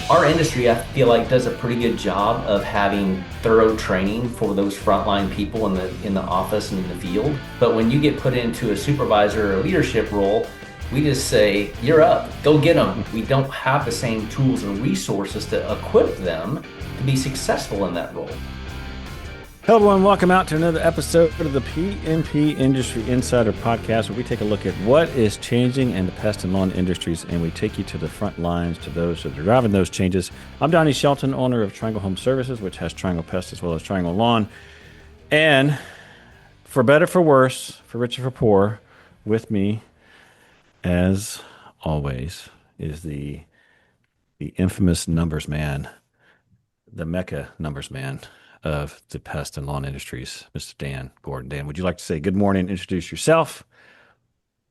Our industry, I feel like, does a pretty good job of having thorough training for those frontline people in the office and in the field. But when you get put into a supervisor or leadership role, we just say, "You're up, go get them." We don't have the same tools and resources to equip them to be successful in that role. Hello, everyone. Welcome out to another episode of the PMP Industry Insider Podcast, where we take a look at what is changing in the pest and lawn industries, and we take you to the front lines, to those that are driving those changes. I'm Donnie Shelton, owner of Triangle Home Services, which has Triangle Pest as well as Triangle Lawn. And for better, for worse, for richer, for poor, with me, as always, is the infamous numbers man, the Mecca numbers man of the pest and lawn industries, Mr. Dan Gordon. Dan, would you like to say good morning, introduce yourself,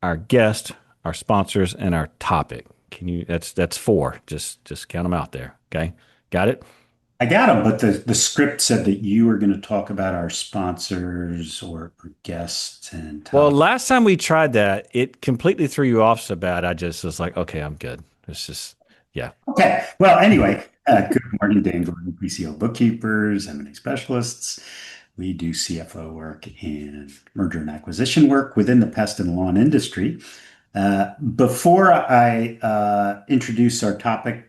our guest, our sponsors, and our topic? Can you? That's four. Just count them out there. Okay, got it. I got them, but the script said that you were going to talk about our sponsors or guests and Well, top. last time we tried that, it completely threw you off so bad. I just was like, okay, I'm good. It's just, yeah. Okay. Well, anyway, good morning, Dan Gordon, PCO bookkeepers, M&A specialists. We do CFO work and merger and acquisition work within the pest and lawn industry. Before I introduce our topic,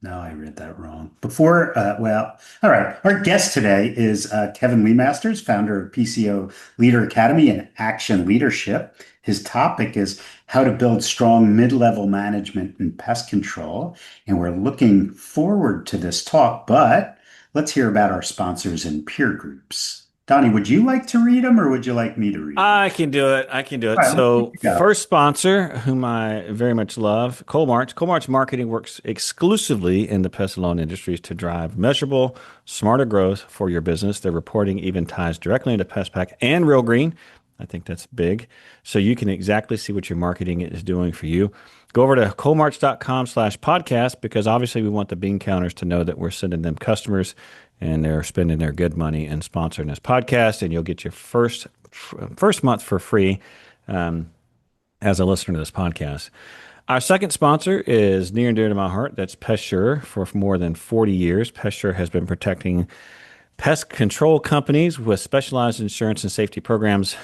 no, I read that wrong. All right. Our guest today is Kevin Lemasters, founder of PCO Leader Academy and Action Leadership. His topic is how to build strong mid-level management and pest control. And we're looking forward to this talk, but let's hear about our sponsors and peer groups. Donnie, would you like to read them or would you like me to read them? I can do it. I can do it. All right, here So, we go. first sponsor, whom I very much love, Coalmarch. Coalmarch Marketing works exclusively in the pest and lawn industries to drive measurable, smarter growth for your business. Their reporting even ties directly into PestPack and Real Green. I think that's big. So you can exactly see what your marketing is doing for you. Go over to coalmarch.com/podcast because obviously we want the bean counters to know that we're sending them customers and they're spending their good money and sponsoring this podcast. And you'll get your first month for free as a listener to this podcast. Our second sponsor is near and dear to my heart. That's PestSure. For more than 40 years, PestSure has been protecting pest control companies with specialized insurance and safety programs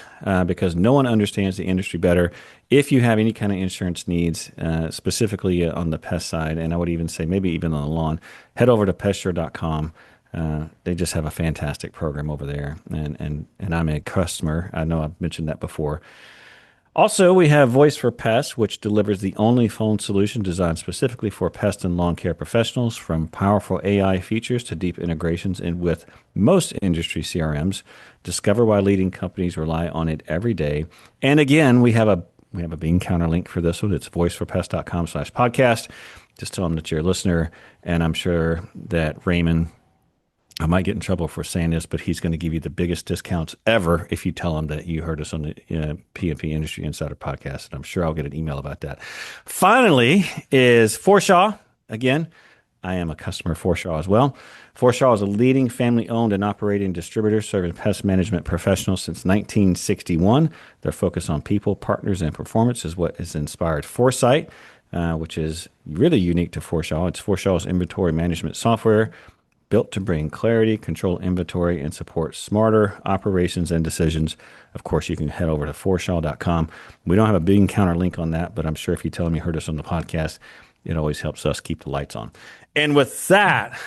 because no one understands the industry better. If you have any kind of insurance needs, specifically on the pest side, and I would even say maybe even on the lawn, head over to pestsure.com. They just have a fantastic program over there, and I'm a customer. I know I've mentioned that before. Also, we have Voice for Pest, which delivers the only phone solution designed specifically for pest and lawn care professionals, from powerful AI features to deep integrations in with most industry CRMs. Discover why leading companies rely on it every day. And again, we have a bean counter link for this one. It's voiceforpest.com/podcast. Just tell them that you're a listener, and I'm sure that Raymond, I might get in trouble for saying this, but he's going to give you the biggest discounts ever if you tell him that you heard us on the PMP Industry Insider Podcast. And I'm sure I'll get an email about that. Finally is Forshaw. Again, I am a customer of Forshaw as well. Forshaw is a leading family-owned and operating distributor serving pest management professionals since 1961. Their focus on people, partners, and performance is what has inspired Foresight, which is really unique to Forshaw. It's Forshaw's inventory management software, built to bring clarity, control inventory, and support smarter operations and decisions. Of course, you can head over to forshaw.com. We don't have a bean counter link on that, but I'm sure if you tell them you heard us on the podcast, it always helps us keep the lights on. And with that,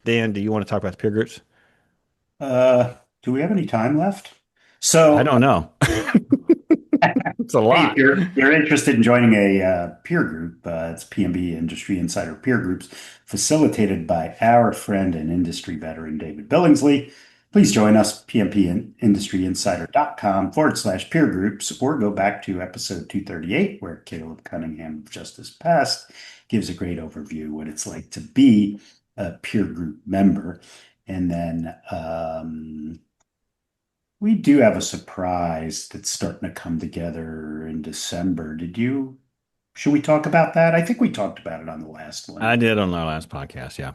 Dan, do you want to talk about the peer groups? Do we have any time left? I So don't know. It's a hey, if lot. you're interested in joining a peer group, it's PMB Industry Insider Peer Groups, facilitated by our friend and industry veteran David Billingsley. Please join us, pmpindustryinsider.com/peer groups, or go back to episode 238, where Caleb Cunningham of Justice Pest gives a great overview what it's like to be a peer group member. And then we do have a surprise that's starting to come together in December. Should we talk about that? I think we talked about it on the last one. I did on our last podcast, yeah.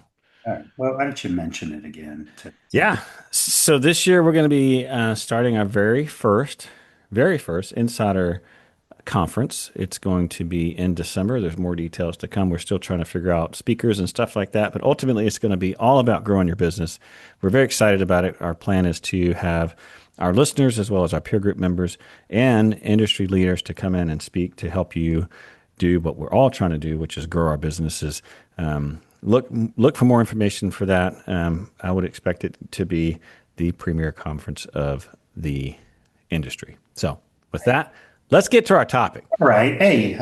All right. Well, why don't you mention it again? Yeah. So this year we're going to be starting our very first insider conference. It's going to be in December. There's more details to come. We're still trying to figure out speakers and stuff like that, but ultimately it's going to be all about growing your business. We're very excited about it. Our plan is to have our listeners as well as our peer group members and industry leaders to come in and speak to help you do what we're all trying to do, which is grow our businesses. Look for more information for that. I would expect it to be the premier conference of the industry. So with that, let's get to our topic. All right. Hey,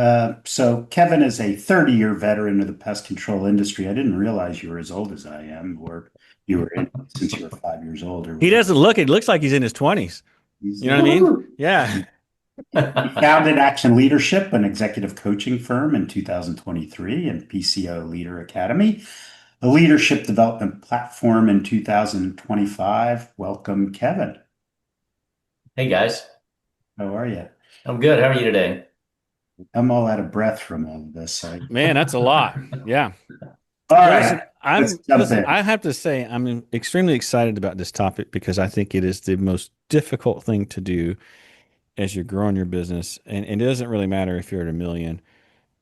so Kevin is a 30-year veteran of the pest control industry. I didn't realize you were as old as I am, or you were in since you were 5 years old. Or He doesn't look, it looks like he's in his 20s. You know what I mean? Yeah. He founded Action Leadership, an executive coaching firm, in 2023, and PCO Leader Academy, a leadership development platform, in 2025. Welcome, Kevin. Hey guys, How are you? I'm good. How are you today? I'm all out of breath from all of this. Man, that's a lot. Yeah. All Listen, right, let's jump in. I have to say, I'm extremely excited about this topic because I think it is the most difficult thing to do as you're growing your business. And it doesn't really matter if you're at a million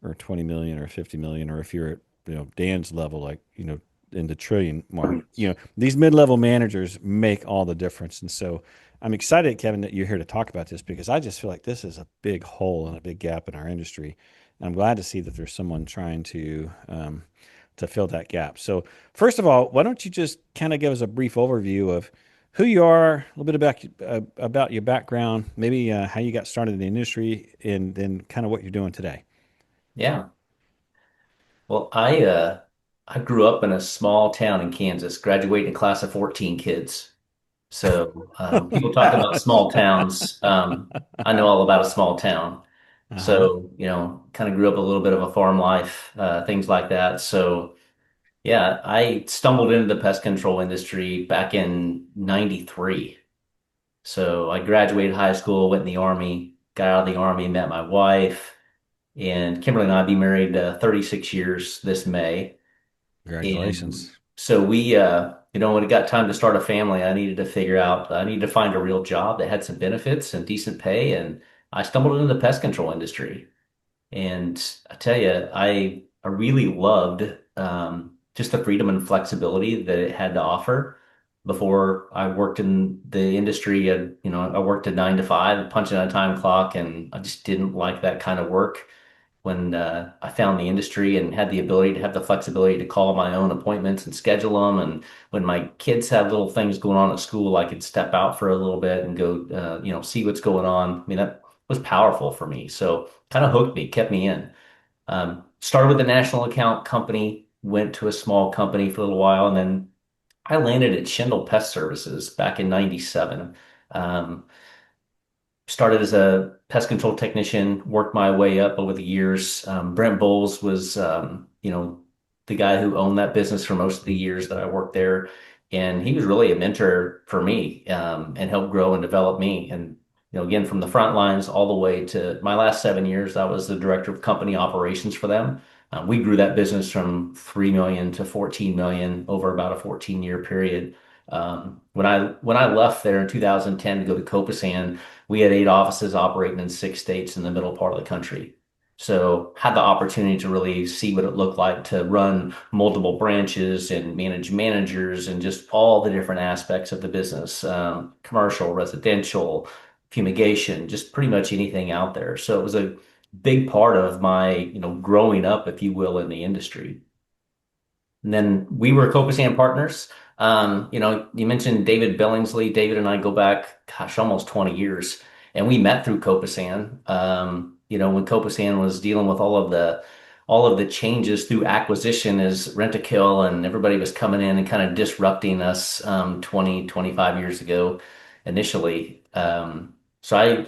or 20 million or 50 million, or if you're at, Dan's level, like, in the trillion mark. These mid-level managers make all the difference. And so I'm excited, Kevin, that you're here to talk about this because I just feel like this is a big hole and a big gap in our industry. And I'm glad to see that there's someone trying to fill that gap. So first of all, why don't you just kind of give us a brief overview of who you are, a little bit about your background, maybe how you got started in the industry, and then kind of what you're doing today. Yeah. Well, I grew up in a small town in Kansas, graduated a class of 14 kids. So people talk about small towns. I know all about a small town. Uh-huh. So, kind of grew up a little bit of a farm life, things like that. So, yeah, I stumbled into the pest control industry back in 93. So I graduated high school, went in the Army, got out of the Army, met my wife, and Kimberly and I be married 36 years this May. And Congratulations. so when it got time to start a family, I needed to find a real job that had some benefits and decent pay. And I stumbled into the pest control industry. And I tell you, I really loved just the freedom and flexibility that it had to offer. Before I worked in the industry, I worked a 9 to 5, punching on a time clock, and I just didn't like that kind of work. When I found the industry and had the ability to have the flexibility to call my own appointments and schedule them, and when my kids had little things going on at school, I could step out for a little bit and go, see what's going on. I mean, that was powerful for me. So kind of hooked me, kept me in. Started with a national account company, went to a small company for a little while, and then I landed at Schindel Pest Services back in 97. Um, Started as a pest control technician, worked my way up over the years. Brent Bowles was, the guy who owned that business for most of the years that I worked there. And he was really a mentor for me, and helped grow and develop me. And, again, from the front lines all the way to my last 7 years, I was the director of company operations for them. We grew that business from 3 million to 14 million over about a 14-year period. When I left there in 2010 to go to Copasan, we had 8 offices operating in 6 states in the middle part of the country. So had the opportunity to really see what it looked like to run multiple branches and manage managers and just all the different aspects of the business, commercial, residential, fumigation, just pretty much anything out there. So it was a big part of my, growing up, if you will, in the industry. And then we were Copasan partners. You mentioned David Billingsley. David and I go back, gosh, almost 20 years. And we met through Copasan. When Copasan was dealing with all of the changes through acquisition as Rent-A-Kill, and everybody was coming in and kind of disrupting us 20, 25 years ago initially. So I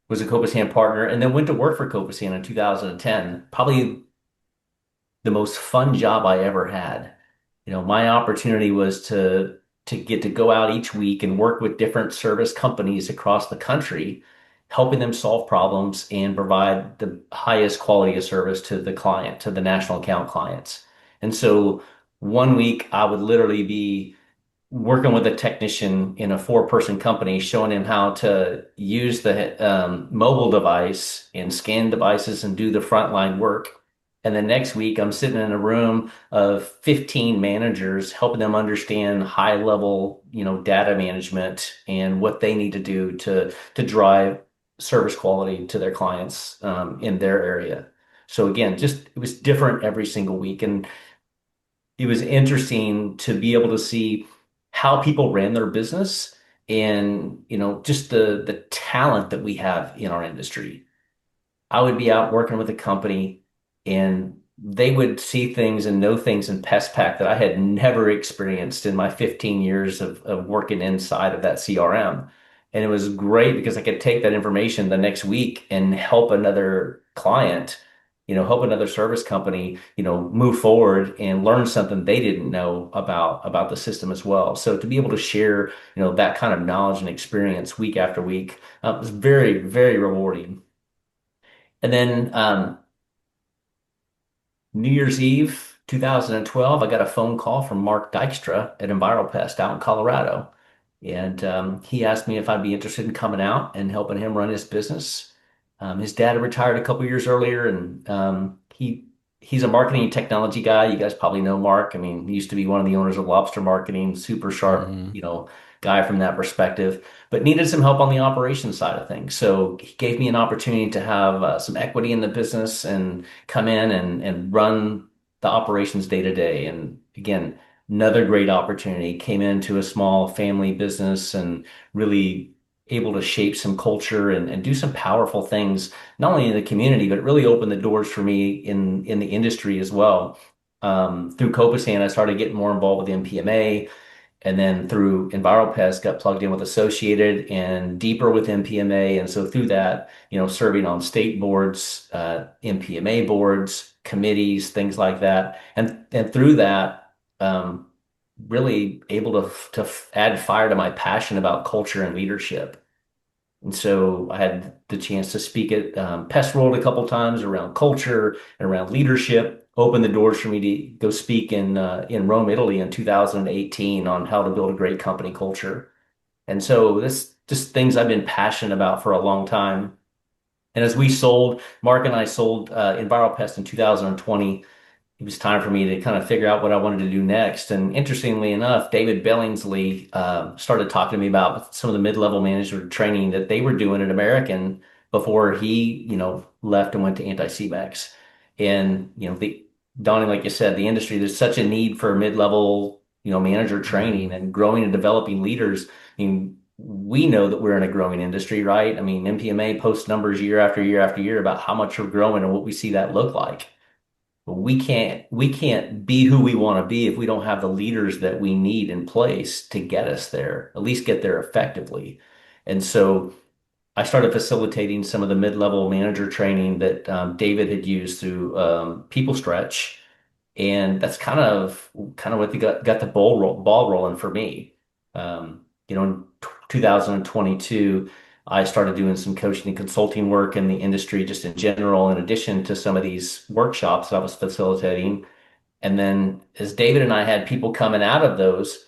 was a Copasan partner and then went to work for Copasan in 2010. Probably the most fun job I ever had. My opportunity was to get to go out each week and work with different service companies across the country, helping them solve problems and provide the highest quality of service to the client, to the national account clients. And so one week I would literally be working with a technician in a 4-person company, showing him how to use the mobile device and scan devices and do the frontline work. And the next week, I'm sitting in a room of 15 managers, helping them understand high level, data management and what they need to do to drive service quality to their clients in their area. So again, just it was different every single week, and it was interesting to be able to see how people ran their business and just the talent that we have in our industry. I would be out working with a company and they would see things and know things in Pest Pack that I had never experienced in my 15 years of working inside of that CRM. And it was great because I could take that information the next week and help another client, help another service company, move forward and learn something they didn't know about the system as well. So to be able to share, that kind of knowledge and experience week after week, was very, very rewarding. And then New Year's Eve, 2012, I got a phone call from Mark Dykstra at EnviroPest out in Colorado. And he asked me if I'd be interested in coming out and helping him run his business. His dad had retired a couple years earlier, and he's a marketing and technology guy. You guys probably know Mark. I mean, he used to be one of the owners of Lobster Marketing, super sharp, Hmm. guy from that perspective, but needed some help on the operations side of things. So he gave me an opportunity to have some equity in the business and come in and run the operations day to day. And again, another great opportunity. Came into a small family business and really able to shape some culture and do some powerful things, not only in the community, but really opened the doors for me in the industry as well. Through Copasan, I started getting more involved with MPMA. And then through EnviroPest, got plugged in with Associated and deeper with MPMA. And so through that, serving on state boards, MPMA boards, committees, things like that. And through that, really able to add fire to my passion about culture and leadership. And so I had the chance to speak at Pest World a couple times around culture and around leadership. Opened the doors for me to go speak in Rome, Italy in 2018 on how to build a great company culture. And so this just things I've been passionate about for a long time. And as Mark and I sold EnviroPest in 2020, it was time for me to kind of figure out what I wanted to do next. And interestingly enough, David Billingsley started talking to me about some of the mid-level manager training that they were doing at American before he, left and went to anti-CMAX. And, the Donnie, like you said, the industry, there's such a need for mid-level, manager training Hmm. and growing and developing leaders. I mean, we know that we're in a growing industry, right? I mean, MPMA posts numbers year after year after year about how much we're growing and what we see that look like. But we can't be who we want to be if we don't have the leaders that we need in place to get us there, at least get there effectively. And so I started facilitating some of the mid-level manager training that David had used through People Stretch, and that's kind of what got the ball rolling for me. In 2022, I started doing some coaching and consulting work in the industry just in general, in addition to some of these workshops that I was facilitating. And then as David and I had people coming out of those,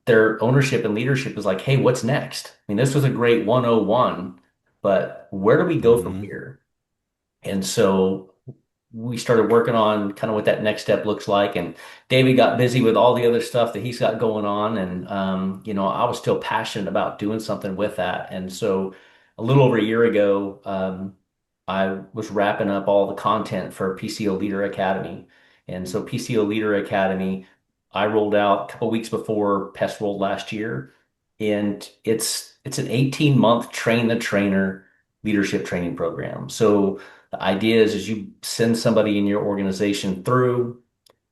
their ownership and leadership was like, hey, what's next? I mean, this was a great 101, but where do we go from Hmm. here? And so we started working on kind of what that next step looks like. And David got busy with all the other stuff that he's got going on. And, I was still passionate about doing something with that. And so a little over a year ago, I was wrapping up all the content for PCO Leader Academy. And so PCO Leader Academy, I rolled out a couple weeks before Pest World last year. And it's an 18-month train the trainer leadership training program. So the idea is you send somebody in your organization through,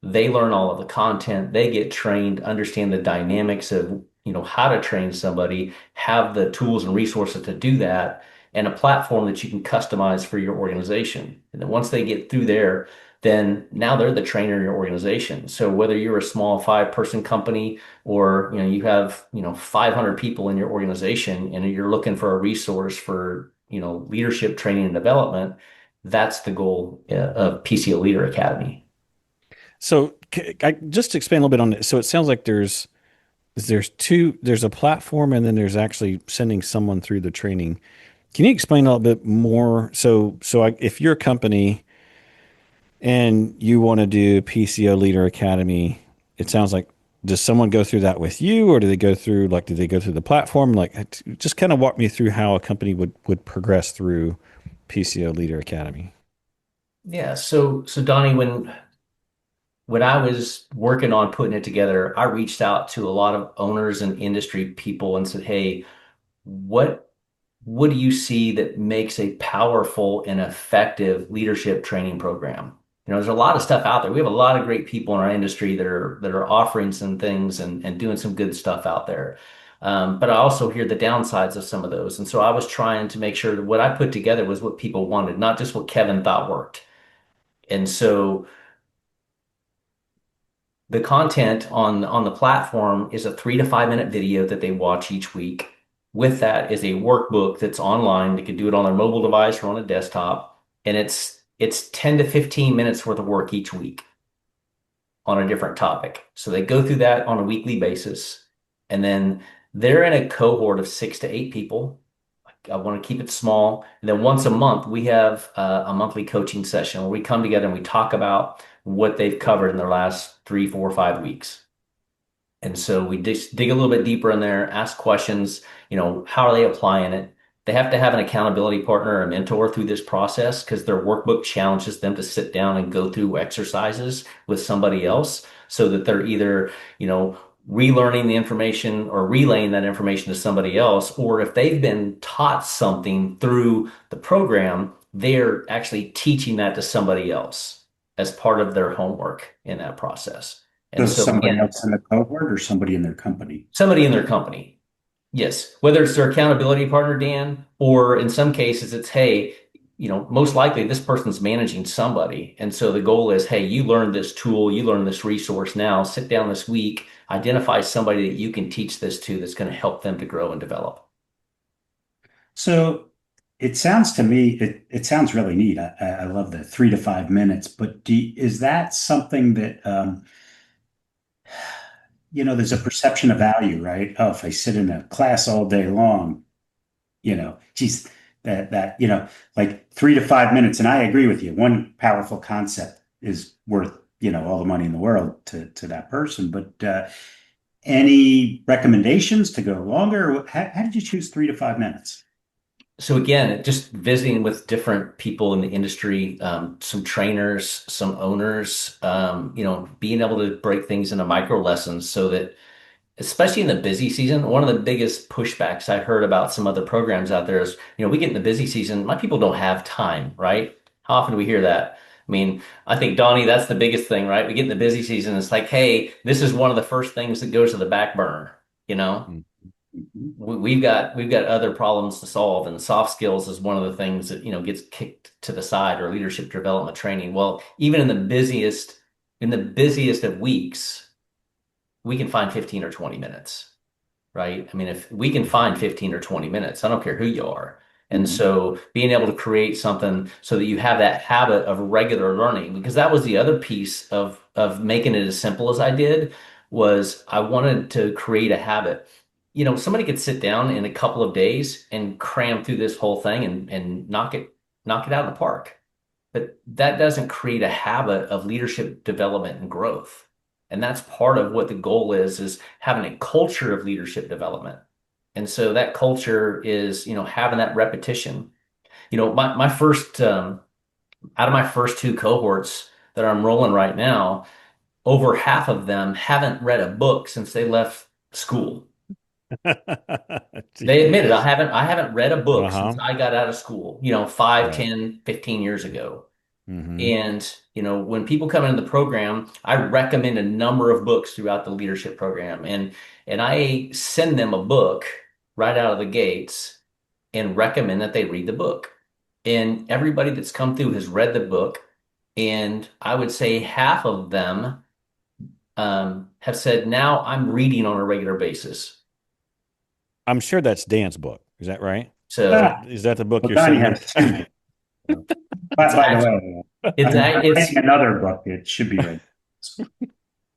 they learn all of the content, they get trained, understand the dynamics of, how to train somebody, have the tools and resources to do that, and a platform that you can customize for your organization. And then once they get through there, then now they're the trainer in your organization. So whether you're a small 5-person company or you have 500 people in your organization and you're looking for a resource for leadership training and development, that's the goal of PCO Leader Academy. So just to expand a little bit on it. So it sounds like there's there's a platform and then there's actually sending someone through the training. Can you explain a little bit more? If you're a company and you want to do PCO Leader Academy, it sounds like, does someone go through that with you, or do they go through the platform? Just kind of walk me through how a company would progress through PCO Leader Academy. Yeah. So Donnie, when I was working on putting it together, I reached out to a lot of owners and industry people and said, "Hey, what what do you see that makes a powerful and effective leadership training program?" There's a lot of stuff out there. We have a lot of great people in our industry that are offering some things and doing some good stuff out there. But I also hear the downsides of some of those. And so I was trying to make sure that what I put together was what people wanted, not just what Kevin thought worked. And so the content on the platform is a 3 to 5 minute video that they watch each week. With that is a workbook that's online. They could do it on their mobile device or on a desktop, and it's 10 to 15 minutes worth of work each week on a different topic. So they go through that on a weekly basis, and then they're in a cohort of 6 to 8 people. I want to keep it small. And then once a month, we have a monthly coaching session where we come together and we talk about what they've covered in their last 3, 4, 5 weeks. And so we dig a little bit deeper in there, ask questions, how are they applying it? They have to have an accountability partner or a mentor through this process because their workbook challenges them to sit down and go through exercises with somebody else so that they're either, relearning the information or relaying that information to somebody else, or if they've been taught something through the program, they're actually teaching that to somebody else as part of their homework in that process. So And so somebody again, else in the cohort or somebody in their company? somebody in their company. Yes, whether it's their accountability partner, Dan, or in some cases it's, hey, most likely this person's managing somebody. And so the goal is, hey, you learned this tool, you learned this resource now, sit down this week, identify somebody that you can teach this to that's going to help them to grow and develop. So it sounds to me, it sounds really neat. I love the 3 to 5 minutes, but is that something that, there's a perception of value, right? Oh, if I sit in a class all day long, geez, like 3 to 5 minutes. And I agree with you. One powerful concept is worth, all the money in the world to that person. But any recommendations to go longer? How did you choose 3 to 5 minutes? So again, just visiting with different people in the industry, some trainers, some owners, being able to break things into micro lessons so that especially in the busy season, one of the biggest pushbacks I heard about some other programs out there is, we get in the busy season, my people don't have time, right? How often do we hear that? I mean, I think Donnie, that's the biggest thing, right? We get in the busy season, it's like, hey, this is one of the first things that goes to the back burner, you know? Mhm. We've got other problems to solve, and soft skills is one of the things that gets kicked to the side, or leadership development training. Well, even in the busiest of weeks, we can find 15 or 20 minutes, right? I mean, if we can find 15 or 20 minutes, I don't care who you are. And Mhm. so being able to create something so that you have that habit of regular learning, because that was the other piece of making it as simple as I did, was I wanted to create a habit. Somebody could sit down in a couple of days and cram through this whole thing and knock it out of the park. But that doesn't create a habit of leadership development and growth. And that's part of what the goal is having a culture of leadership development. And so that culture is, having that repetition. My first, out of my first 2 cohorts that I'm rolling right now, over half of them haven't read a book since they left school. They admitted, I haven't read a book since Uh-huh. I got out of school, 5, Right. 10, 15 years ago. Hmm. And, when people come into the program, I recommend a number of books throughout the leadership program. And I send them a book right out of the gates and recommend that they read the book. And everybody that's come through has read the book. And I would say half of them have said, now I'm reading on a regular basis. I'm sure that's Dan's book. Is that right? So Is that the book Well, you're Donnie sending has him? two. So, it's by the actually, way, it's, I'm it's, writing another book. It should be ready.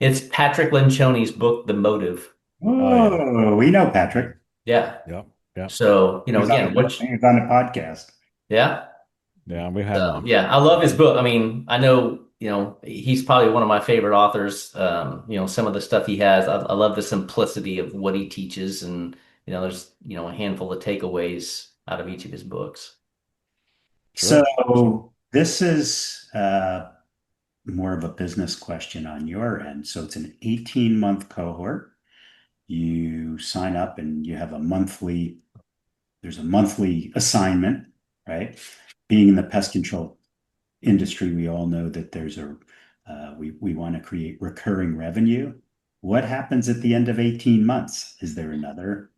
it's Patrick Lencioni's book, The Motive. Oh yeah. Oh, we know Patrick. Yeah. Yep. Yep. So, He was on again, the, he was on the podcast. yeah. Yeah. We've had him So on. yeah, I love his book. I mean, I know, he's probably one of my favorite authors. Some of the stuff he has, I love the simplicity of what he teaches, and there's a handful of takeaways out of each of his books. Sure. So this is more of a business question on your end. So it's an 18-month cohort. You sign up and you have there's a monthly assignment, right? Being in the pest control industry, we all know that we want to create recurring revenue. What happens at the end of 18 months? Is there another?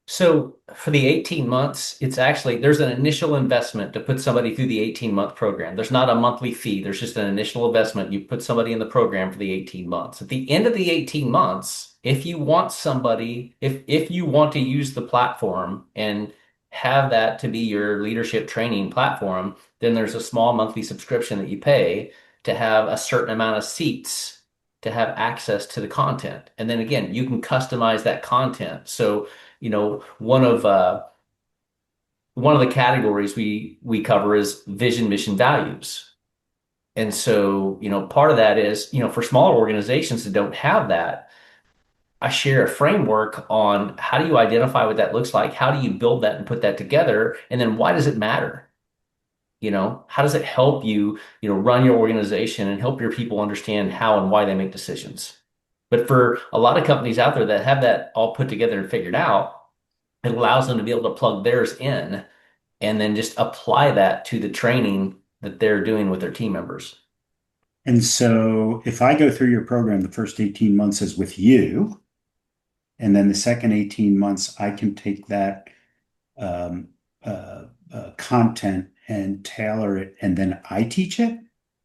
So for the 18 months, there's an initial investment to put somebody through the 18-month program. There's not a monthly fee. There's just an initial investment. You put somebody in the program for the 18 months. At the end of the 18 months, if you want to use the platform and have that to be your leadership training platform, then there's a small monthly subscription that you pay to have a certain amount of seats to have access to the content. And then again, you can customize that content. So one of the categories we cover is vision, mission, values. And so, part of that is, for smaller organizations that don't have that, I share a framework on how do you identify what that looks like? How do you build that and put that together? And then why does it matter? How does it help you, run your organization and help your people understand how and why they make decisions? But for a lot of companies out there that have that all put together and figured out, it allows them to be able to plug theirs in and then just apply that to the training that they're doing with their team members. And so if I go through your program, the first 18 months is with you, and then the second 18 months, I can take that um, content and tailor it, and then I teach it.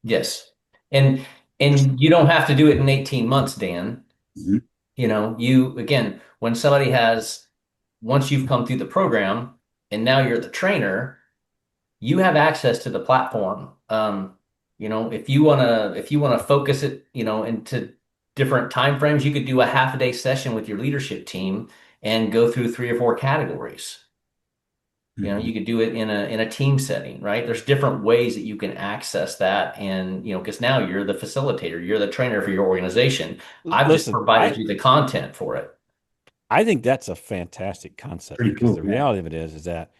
Yes. And you don't have to do it in 18 months, Dan. Mhm. You again, once you've come through the program and now you're the trainer, you have access to the platform. If you wanna focus it, into different time frames, you could do a half a day session with your leadership team and go through three or four categories. You Mhm. could do it in a team setting, right? There's different ways that you can access that, and because now you're the facilitator, you're the trainer for your organization. I've just Listen, provided you the content for it. I think that's a fantastic concept Pretty because cool. the Yeah. reality of it is that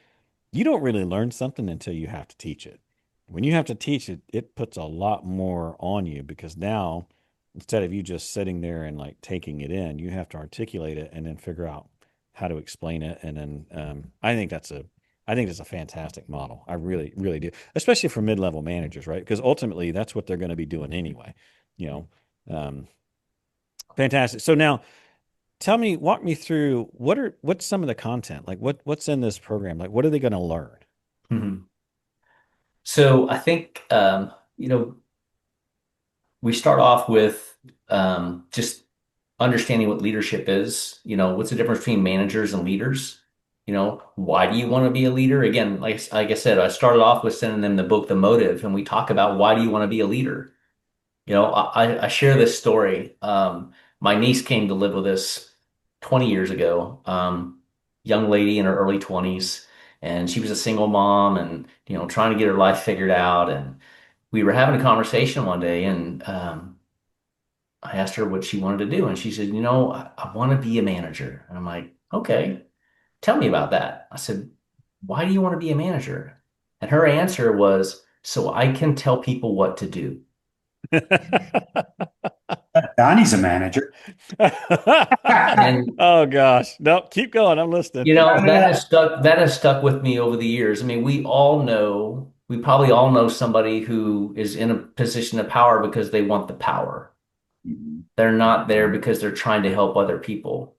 you don't really learn something until you have to teach it. When you have to teach it, it puts a lot more on you because now instead of you just sitting there and like taking it in, you have to articulate it and then figure out how to explain it. And then I think it's a fantastic model. I really, really do, especially for mid-level managers, right? Because ultimately that's what they're going to be doing anyway. You know, um, fantastic. So now walk me through what's some of the content? Like what's in this program? Like what are they going to learn? Mhm. So I think we start off with just understanding what leadership is. What's the difference between managers and leaders? Why do you want to be a leader? Again, like I said, I started off with sending them the book, The Motive, and we talk about why do you want to be a leader? I share this story. My niece came to live with us 20 years ago. Young lady in her early 20s, and she was a single mom and trying to get her life figured out. And we were having a conversation one day, and I asked her what she wanted to do, and she said, I want to be a manager. And I'm like, okay, tell me about that. I said, why do you want to be a manager? And her answer was, so I can tell people what to do. Donnie's a manager. And Oh gosh. Nope. Keep going. I'm listening. that has stuck with me over the years. I mean, we probably all know somebody who is in a position of power because they want the power. Mhm. They're not there because they're trying to help other people.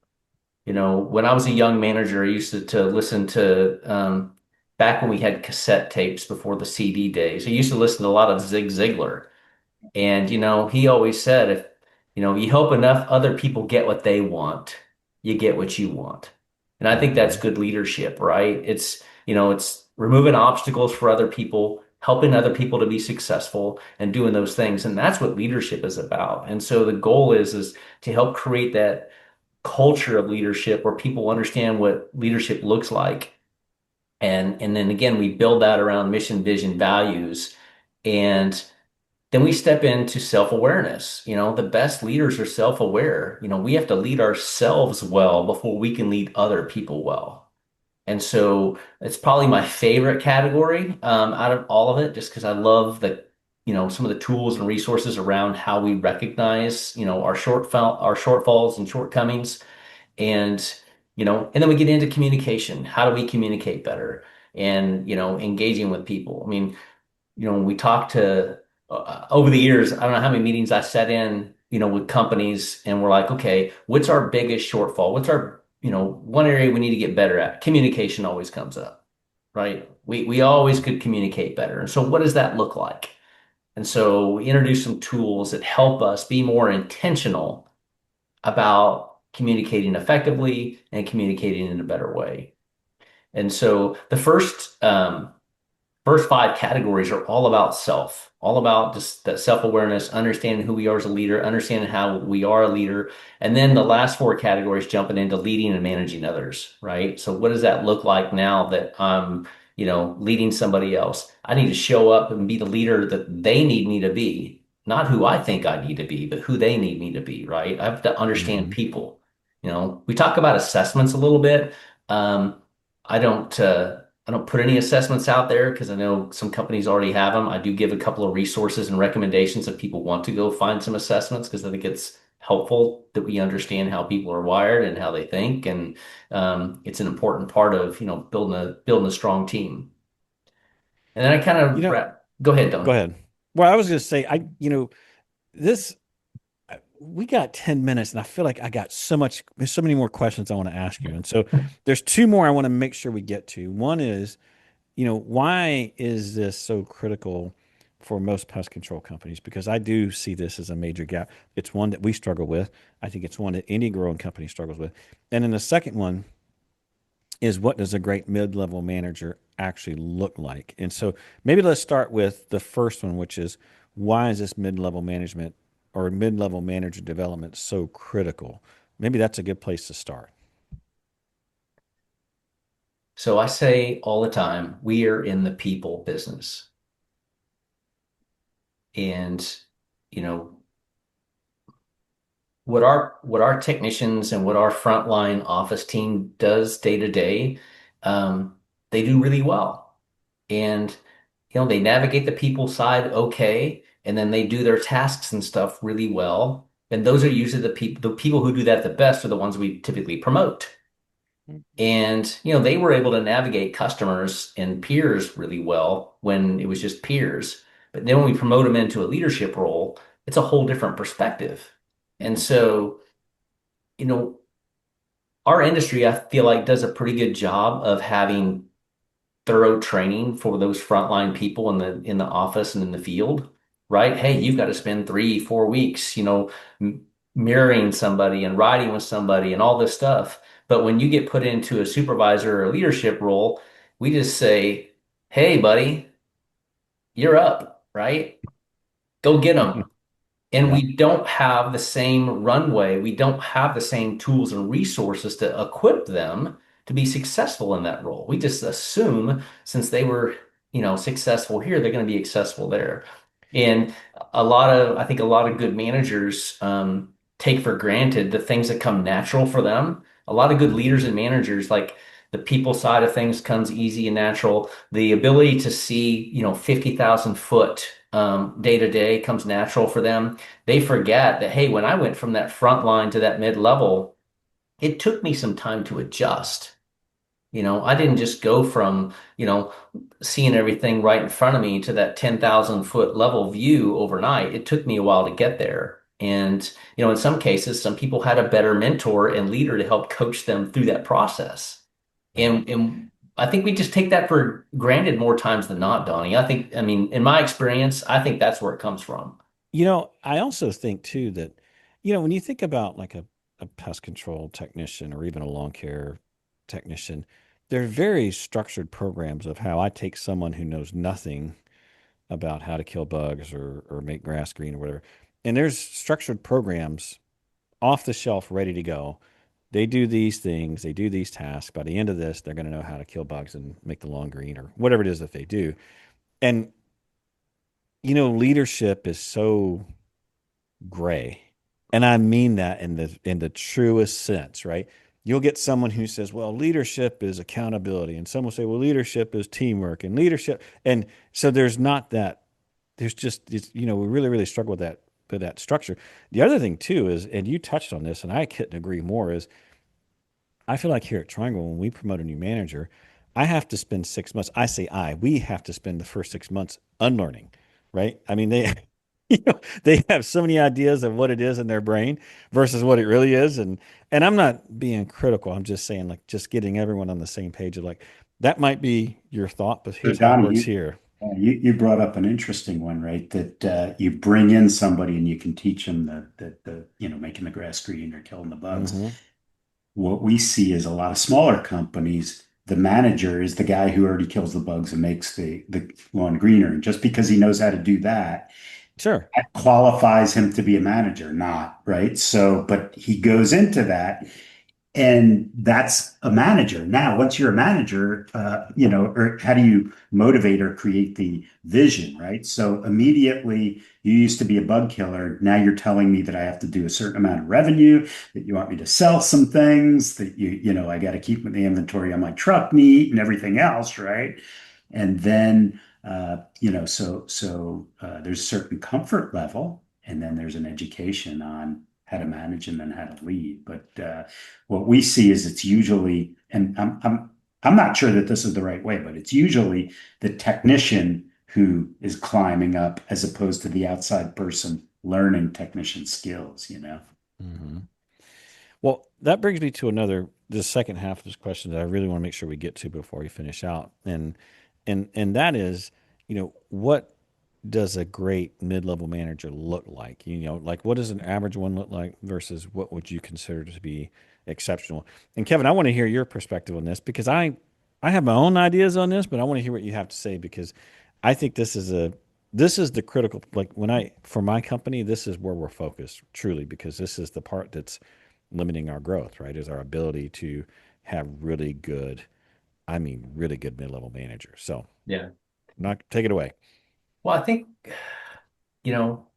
When I was a young manager, I used to listen to back when we had cassette tapes before the CD days. I used to listen to a lot of Zig Ziglar. And, he always said, if, you help enough other people get what they want, you get what you want. And I think that's Mhm. good leadership, right? It's removing obstacles for other people, helping other people to be successful and doing those things. And that's what leadership is about. And so the goal is to help create that culture of leadership where people understand what leadership looks like. And then again, we build that around mission, vision, values. And then we step into self-awareness. The best leaders are self-aware. We have to lead ourselves well before we can lead other people well. And so it's probably my favorite category out of all of it, just because I love some of the tools and resources around how we recognize, our shortfalls and shortcomings. And then we get into communication. How do we communicate better? And, engaging with people. I mean, when we talk to over the years, I don't know how many meetings I sat in, with companies and we're like, okay, what's our biggest shortfall? What's our, one area we need to get better at? Communication always comes up, right? We always could communicate better. And so what does that look like? And so we introduce some tools that help us be more intentional about communicating effectively and communicating in a better way. And so the first five categories are all about self, all about just that self-awareness, understanding who we are as a leader, understanding how we are a leader. And then the last four categories jumping into leading and managing others, right? So what does that look like now that I'm, leading somebody else? I need to show up and be the leader that they need me to be, not who I think I need to be, but who they need me to be, right? I have to understand Hmm. people. We talk about assessments a little bit. Um, I don't put any assessments out there because I know some companies already have them. I do give a couple of resources and recommendations if people want to go find some assessments because I think it's helpful that we understand how people are wired and how they think, and it's an important part of building a strong team. And then I kind You of know, wrap. Go ahead, go Donnie. ahead. Well, I was going to say, this, we got 10 minutes and I feel like there's so many more questions I want to ask you. And so there's two more I want to make sure we get to. One is, why is this so critical for most pest control companies? Because I do see this as a major gap. It's one that we struggle with. I think it's one that any growing company struggles with. And then the second one is, what does a great mid-level manager actually look like? And so maybe let's start with the first one, which is, why is this mid-level management or mid-level manager development so critical? Maybe that's a good place to start. So I say all the time, we are in the people business, and you know what our technicians and what our frontline office team does day to day, um, they do really well. And they navigate the people side okay, and then they do their tasks and stuff really well. And those are usually the people who do that the best are the ones we typically promote. And they were able to navigate customers and peers really well when it was just peers. But then when we promote them into a leadership role, it's a whole different perspective. And so, you know, our industry, I feel like, does a pretty good job of having thorough training for those frontline people in the office and in the field, right? Hey, you've got to spend 3, 4 weeks, mirroring somebody and riding with somebody and all this stuff. But when you get put into a supervisor or leadership role, we just say, "Hey, buddy, you're up, right? Go get them." And Yeah. we don't have the same runway. We don't have the same tools and resources to equip them to be successful in that role. We just assume since they were, successful here, they're going to be successful there. And I think a lot of good managers take for granted the things that come natural for them. A lot of good leaders and managers, like the people side of things, comes easy and natural. The ability to see, 50,000 foot day to day comes natural for them. They forget that, hey, when I went from that front line to that mid level, it took me some time to adjust. I didn't just go from, seeing everything right in front of me to that 10,000 foot level view overnight. It took me a while to get there. And, in some cases, some people had a better mentor and leader to help coach them through that process. Right. And I think we just take that for granted more times than not, Donnie. I mean, in my experience, I think that's where it comes from. I also think too that, when you think about like a pest control technician or even a lawn care technician, there are very structured programs of how I take someone who knows nothing about how to kill bugs or make grass green or whatever. And there's structured programs off the shelf ready to go they do these things, they do these tasks. By the end of this, they're going to know how to kill bugs and make the lawn green or whatever it is that they do. And, leadership is so gray. And I mean that in the truest sense, right? You'll get someone who says, well, leadership is accountability. And some will say, well, leadership is teamwork and leadership. And so there's just, we really, really struggle with that structure. The other thing too is, and you touched on this, and I couldn't agree more, is I feel like here at Triangle, when we promote a new manager, I have to spend 6 months. We have to spend the first 6 months unlearning, right? I mean, they have so many ideas of what it is in their brain versus what it really is. And I'm not being critical. I'm just saying, like, just getting everyone on the same page of, like, that might be your thought, but So here's how it Donnie, works here. you brought up an interesting one, right? That you bring in somebody and you can teach them the making the grass green or killing the bugs. Hmm. What we see is a lot of smaller companies. The manager is the guy who already kills the bugs and makes the lawn greener. And just because he knows how to do that, Sure. that qualifies him to be a manager, not right. So, but he goes into that and that's a manager. Now, once you're a manager, or how do you motivate or create the vision, right? So immediately you used to be a bug killer. Now you're telling me that I have to do a certain amount of revenue, that you want me to sell some things, that I got to keep the inventory on my truck neat and everything else, right? And then, there's a certain comfort level, and then there's an education on how to manage and then how to lead. But what we see is it's usually, and I'm not sure that this is the right way, but it's usually the technician who is climbing up as opposed to the outside person learning technician skills. Hmm. Well, that brings me to the second half of this question that I really want to make sure we get to before we finish out. And that is, what does a great mid-level manager look like? Like, what does an average one look like versus what would you consider to be exceptional? And Kevin, I want to hear your perspective on this because I have my own ideas on this, but I want to hear what you have to say because I think this is the critical, like, for my company, this is where we're focused truly, because this is the part that's limiting our growth, right? Is our ability to have really good, I mean, really good mid-level managers. So Yeah. not take it away. Well, I think, you know,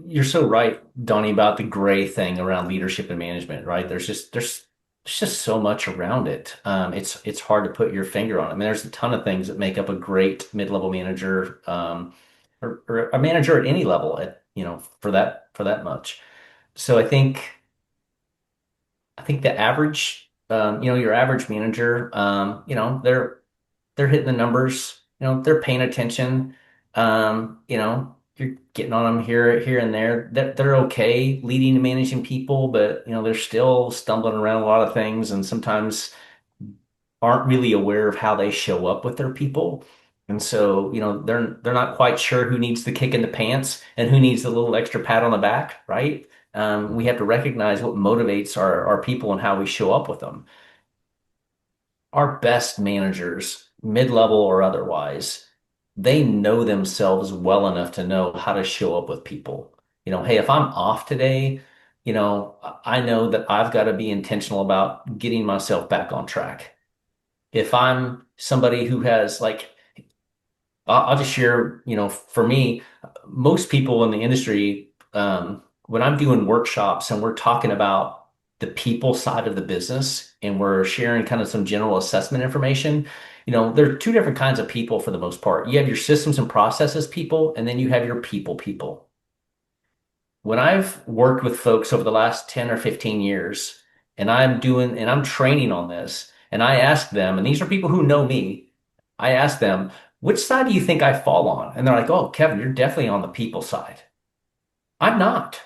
you're so right, Donnie, about the gray thing around leadership and management, right? There's just so much around it. It's hard to put your finger on it. I mean, there's a ton of things that make up a great mid-level manager, or a manager at any level for that much. So I think the average, your average manager, they're hitting the numbers, they're paying attention. You're getting on them here and there. They're okay leading and managing people, but they're still stumbling around a lot of things and sometimes aren't really aware of how they show up with their people. And so, they're not quite sure who needs the kick in the pants and who needs the little extra pat on the back, right? We have to recognize what motivates our people and how we show up with them. Our best managers, mid-level or otherwise, they know themselves well enough to know how to show up with people. Hey, if I'm off today, I know that I've got to be intentional about getting myself back on track. If I'm somebody who has, like, I'll just share, for me, most people in the industry, when I'm doing workshops and we're talking about the people side of the business and we're sharing kind of some general assessment information, there are two different kinds of people for the most part. You have your systems and processes people, and then you have your people. When I've worked with folks over the last 10 or 15 years, and I'm training on this, and I ask them, and these are people who know me, I ask them, which side do you think I fall on? And they're like, oh, Kevin, you're definitely on the people side. I'm not.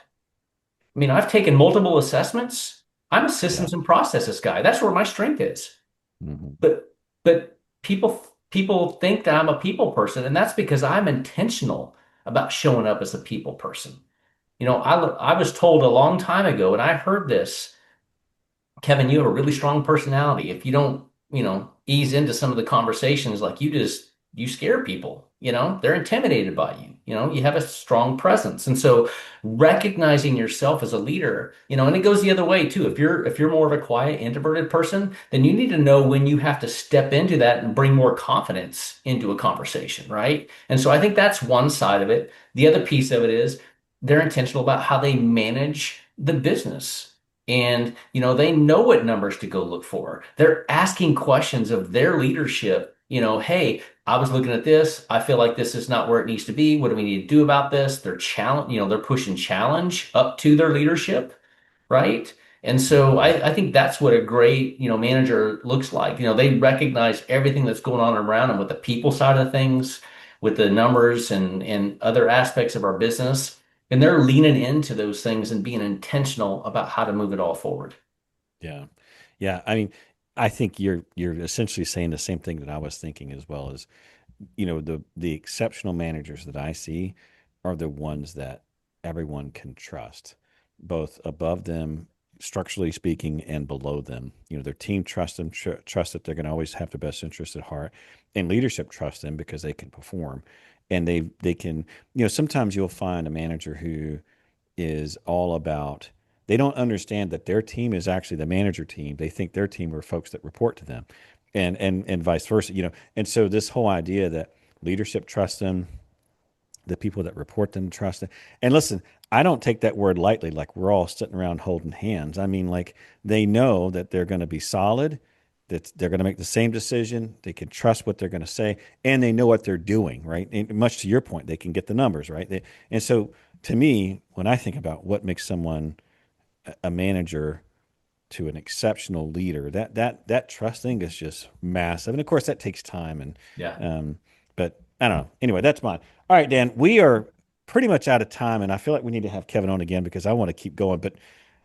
I mean, I've taken multiple assessments. I'm a Yeah. systems and processes guy. That's where my strength is. Hmm. But people think that I'm a people person, and that's because I'm intentional about showing up as a people person. I was told a long time ago, and I heard this, Kevin, you have a really strong personality. If you don't, ease into some of the conversations, like you scare people, they're intimidated by you. you have a strong presence. And so recognizing yourself as a leader, and it goes the other way too. If you're more of a quiet, introverted person, then you need to know when you have to step into that and bring more confidence into a conversation, right? And so I think that's one side of it. The other piece of it is they're intentional about how they manage the business. And, they know what numbers to go look for. They're asking questions of their leadership, hey, I was looking at this. I feel like this is not where it needs to be. What do we need to do about this? They're pushing challenge up to their leadership, right? And so I think that's what a great, manager looks like. They recognize everything that's going on around them with the people side of things, with the numbers and other aspects of our business. And they're leaning into those things and being intentional about how to move it all forward. Yeah. Yeah. I mean, I think you're essentially saying the same thing that I was thinking as well as, the exceptional managers that I see are the ones that everyone can trust, both above them, structurally speaking, and below them. Their team trusts them, trust that they're going to always have the best interest at heart, and leadership trusts them because they can perform, and they can. Sometimes you'll find a manager who is all about. They don't understand that their team is actually the manager team. They think their team are folks that report to them, and vice versa. And so this whole idea that leadership trusts them, the people that report them trust them. And listen, I don't take that word lightly. Like we're all sitting around holding hands. I mean, like they know that they're going to be solid, that they're going to make the same decision. They can trust what they're going to say, and they know what they're doing, right? And much to your point, they can get the numbers, right? And so to me, when I think about what makes someone a manager to an exceptional leader, that trust thing is just massive. And of course that takes time Yeah. but I don't know. Anyway, that's mine. All right, Dan, we are pretty much out of time, and I feel like we need to have Kevin on again because I want to keep going. But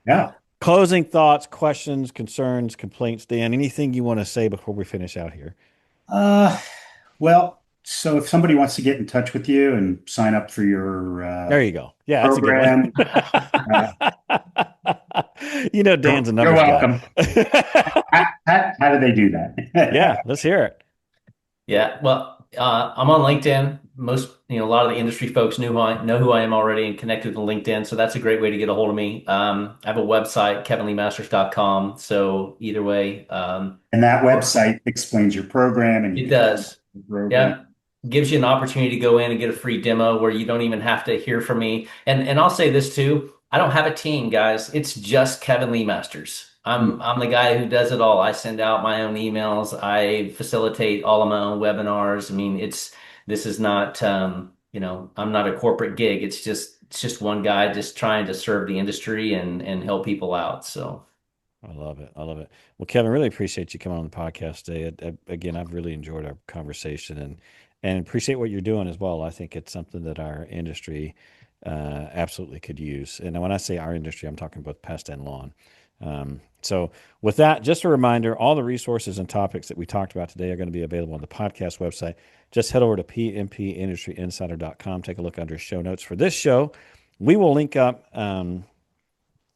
Yeah. closing thoughts, questions, concerns, complaints, Dan, anything you want to say before we finish out here? Uh, well, so if somebody wants to get in touch with you and sign up for your There you go. Yeah, that's a good program, Dan's a you're numbers welcome. guy. How do they do that? Yeah, let's hear it. Yeah. Well, I'm on LinkedIn. A lot of the industry folks know who I am already and connected with LinkedIn. So that's a great way to get a hold of me. I have a website, kevinlemasters.com. So either way, And that website explains your program and you it can does. the program. Yeah. Gives you an opportunity to go in and get a free demo where you don't even have to hear from me. And I'll say this too. I don't have a team, guys. It's just Kevin Lemasters. I'm the guy who does it all. I send out my own emails. I facilitate all of my own webinars. I mean, this is not I'm not a corporate gig. It's just one guy just trying to serve the industry and help people out. So I love it. I love it. Well, Kevin, really appreciate you coming on the podcast today. Again, I've really enjoyed our conversation and appreciate what you're doing as well. I think it's something that our industry absolutely could use. And when I say our industry, I'm talking both pest and lawn. So with that, just a reminder, all the resources and topics that we talked about today are going to be available on the podcast website. Just head over to pmpindustryinsider.com. Take a look under show notes for this show. We will link up Kevin's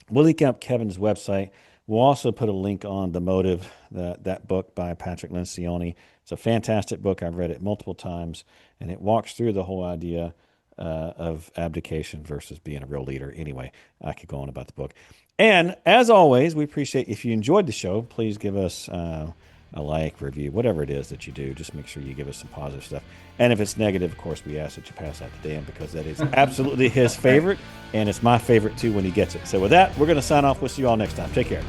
website. We'll also put a link on The Motive, that book by Patrick Lencioni. It's a fantastic book. I've read it multiple times, and it walks through the whole idea of abdication versus being a real leader. Anyway, I could go on about the book. And as always, we appreciate if you enjoyed the show, please give us a like, review, whatever it is that you do. Just make sure you give us some positive stuff. And if it's negative, of course, we ask that you pass that to Dan because that is absolutely his favorite, and it's my favorite too when he gets it. So with that, we're going to sign off. We'll see you all next time. Take care.